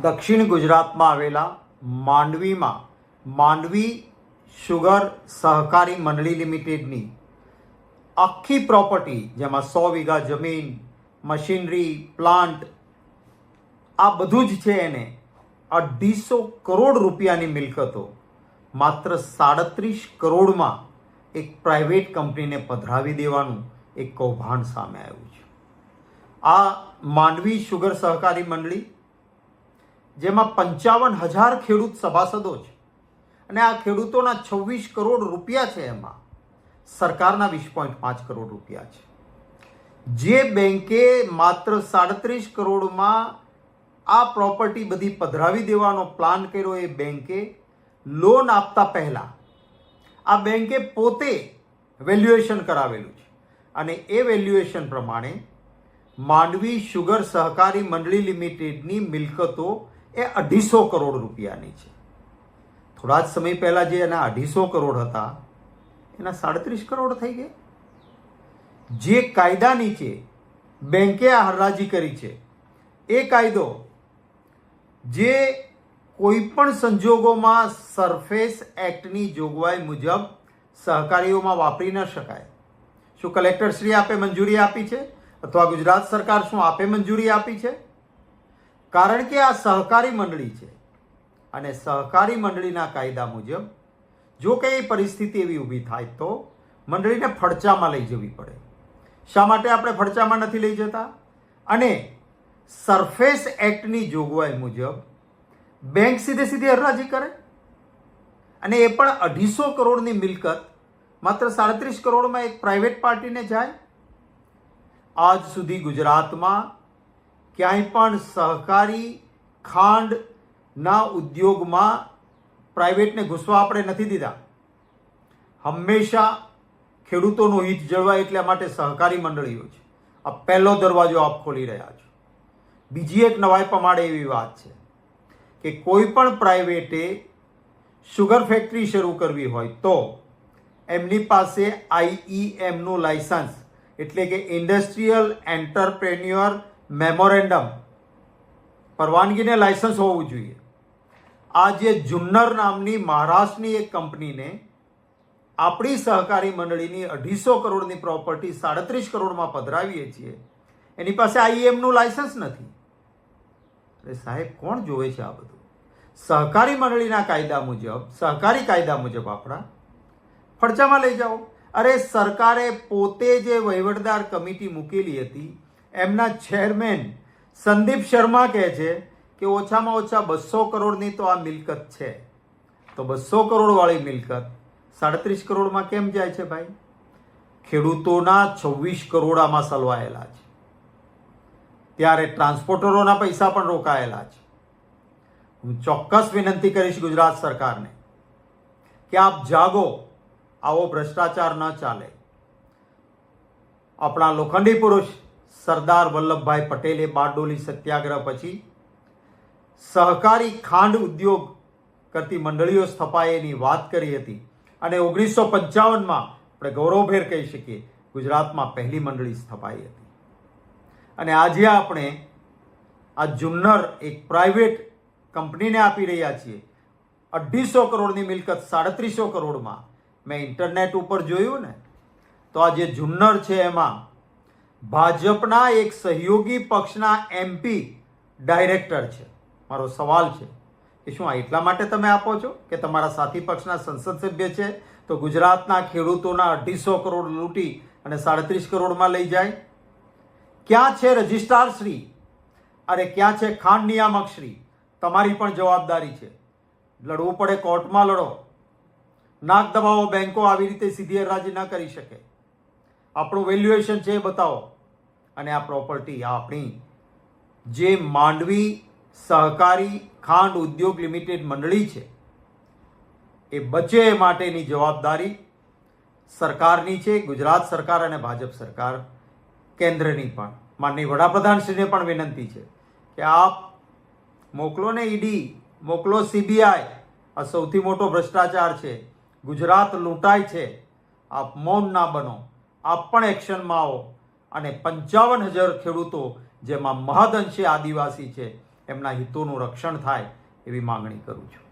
દક્ષિણ ગુજરાતમાં આવેલા માંડવીમાં માંડવી શુગર સહકારી મંડળી લિમિટેડની આખી પ્રોપર્ટી, જેમાં 100 વીઘા જમીન, મશીનરી, પ્લાન્ટ, આ બધું જ છે, એને 250 કરોડ રૂપિયાની મિલકતો માત્ર 37 કરોડમાં એક પ્રાઇવેટ કંપનીને પધરાવી દેવાનું એક કૌભાંડ સામે આવ્યું છે. આ માંડવી શુગર સહકારી મંડળી, જેમાં 55,000 ખેડૂત સભાસદો છે અને આ ખેડૂતોના 26 કરોડ રૂપિયા છે, એમાં સરકારના 20.5 કરોડ રૂપિયા છે. જે બેંકે માત્ર 37 કરોડમાં આ પ્રોપર્ટી બધી પધરાવી દેવાનો પ્લાન કર્યો, એ બેંકે લોન આપતા પહેલા આ બેંકે પોતે વેલ્યુએશન કરાવેલું છે અને એ વેલ્યુએશન પ્રમાણે માંડવી શુગર સહકારી મંડળી લિમિટેડની મિલકતો એ 250 કરોડ રૂપિયાની છે. થોડા જ સમય પહેલા જે એના 250 કરોડ હતા એના 37 કરોડ થઈ ગયા. જે કાયદા નીચે બેંકે આ હરાજી કરી છે, એ કાયદો જે કોઈ પણ સંજોગોમાં સરફેસ એક્ટની જોગવાઈ મુજબ સહકારીઓમાં વાપરી ન શકાય. શું કલેક્ટરશ્રી આપે મંજૂરી આપી છે અથવા ગુજરાત સરકાર શું આપે મંજૂરી આપી છે? કારણ કે આ સહકારી મંડળી છે અને સહકારી મંડળીના કાયદા મુજબ જો કંઈ પરિસ્થિતિ એવી ઊભી થાય તો મંડળીને ફડચામાં લઈ જવી પડે. શા માટે આપણે ફડચામાં નથી લઈ જતા? અને સરફેસ એક્ટની જોગવાઈ મુજબ બેંક સીધી હરાજી કરે અને એ પણ 250 કરોડની મિલકત માત્ર 37 કરોડમાં એક પ્રાઇવેટ પાર્ટીને જાય. આજ સુધી ગુજરાતમાં ક્યાંય પણ સહકારી ખાંડના ઉદ્યોગમાં પ્રાઇવેટને ઘૂસવા આપણે નથી દીધા. હંમેશા ખેડૂતોનું હિત જળવાય એટલા માટે સહકારી મંડળીઓ છે. આ પહેલો દરવાજો આપ ખોલી રહ્યા છો. બીજી એક નવાઈ પ્રમાણે એવી વાત છે કે કોઈ પણ પ્રાઇવેટે શુગર ફેક્ટરી શરૂ કરવી હોય તો એમની પાસે IEMનું લાયસન્સ, એટલે કે ઇન્ડસ્ટ્રીયલ એન્ટરપ્રેન્યોર મેમોરેન્ડમ, પરવાનગીને લાયસન્સ હોવું જોઈએ. આ જે જુન્નર નામની મહારાષ્ટ્રની એક કંપનીને આપણી સહકારી મંડળીની 250 કરોડની પ્રોપર્ટી 37 કરોડમાં પધરાવીએ છીએ, એની પાસે IEMનું લાયસન્સ નથી. અરે સાહેબ, કોણ જોવે છે આ બધું? સહકારી મંડળીના કાયદા મુજબ, સહકારી કાયદા મુજબ આપણા ફડચામાં લઈ જાઓ. અરે સરકારે પોતે જે વહીવટદાર કમિટી મૂકેલી હતી, એમના ચેરમેન સંદીપ શર્મા કહે છે કે ઓછામાં ઓછા 200 કરોડની તો આ મિલકત છે. તો 200 કરોડવાળી મિલકત 37 કરોડમાં કેમ જાય છે ભાઈ? ખેડૂતોના 26 કરોડ આમાં સલવાયેલા છે. ત્યારે ટ્રાન્સપોર્ટરોના પૈસા પણ રોકાયેલા છે. હું ચોક્કસ વિનંતી કરીશ ગુજરાત સરકારને કે આપ જાગો, આવો ભ્રષ્ટાચાર ન ચાલે. આપણા લોખંડી પુરુષ સરદાર વલ્લભભાઈ પટેલે બારડોલી સત્યાગ્રહ પછી સહકારી ખાંડ ઉદ્યોગ કરતી મંડળીઓ સ્થપાયેની વાત કરી હતી અને 1955માં આપણે ગૌરવભેર કહી શકીએ ગુજરાતમાં પહેલી મંડળી સ્થપાઈ હતી. અને આજે આપણે આ જુન્નર એક પ્રાઇવેટ કંપનીને આપી રહ્યા છીએ 250 કરોડની મિલકત 37 કરોડમાં. મેં ઇન્ટરનેટ ઉપર જોયું ને, તો આ જે જુન્નર છે એમાં ભાજપના એક સહયોગી પક્ષના MP ડાયરેક્ટર છે. મારો સવાલ છે કે શું આ એટલા માટે તમે આપો છો કે તમારા સાથી પક્ષના સંસદ સભ્ય છે તો ગુજરાતના ખેડૂતોના 250 કરોડ લૂંટી અને 37 કરોડમાં લઈ જાય? ક્યાં છે રજિસ્ટ્રાર શ્રી? અરે ક્યાં છે ખાંડ નિયામક શ્રી? તમારી પણ જવાબદારી છે. લડવું પડે કોર્ટમાં લડો. નાક દબાવો. બેંકો આવી રીતે સીધી હરાજી ન કરી શકે. આપણું વેલ્યુએશન છે એ બતાવો. અને આ પ્રોપર્ટી આપણી જે માંડવી સહકારી ખાંડ ઉદ્યોગ લિમિટેડ મંડળી છે એ બચે એ માટેની જવાબદારી સરકારની છે. ગુજરાત સરકાર અને ભાજપ સરકાર કેન્દ્રની પણ. માનનીય વડાપ્રધાનશ્રીને પણ વિનંતી છે કે આપ મોકલો ને ED, મોકલો CBI. આ સૌથી મોટો ભ્રષ્ટાચાર છે. ગુજરાત લૂંટાય છે. આપ મૌન ના બનો, આપ પણ એક્શનમાં આવો અને 55,000 ખેડૂતો, જેમાં મહદઅંશે આદિવાસી છે, એમના હિતોનું રક્ષણ થાય એવી માગણી કરું છું.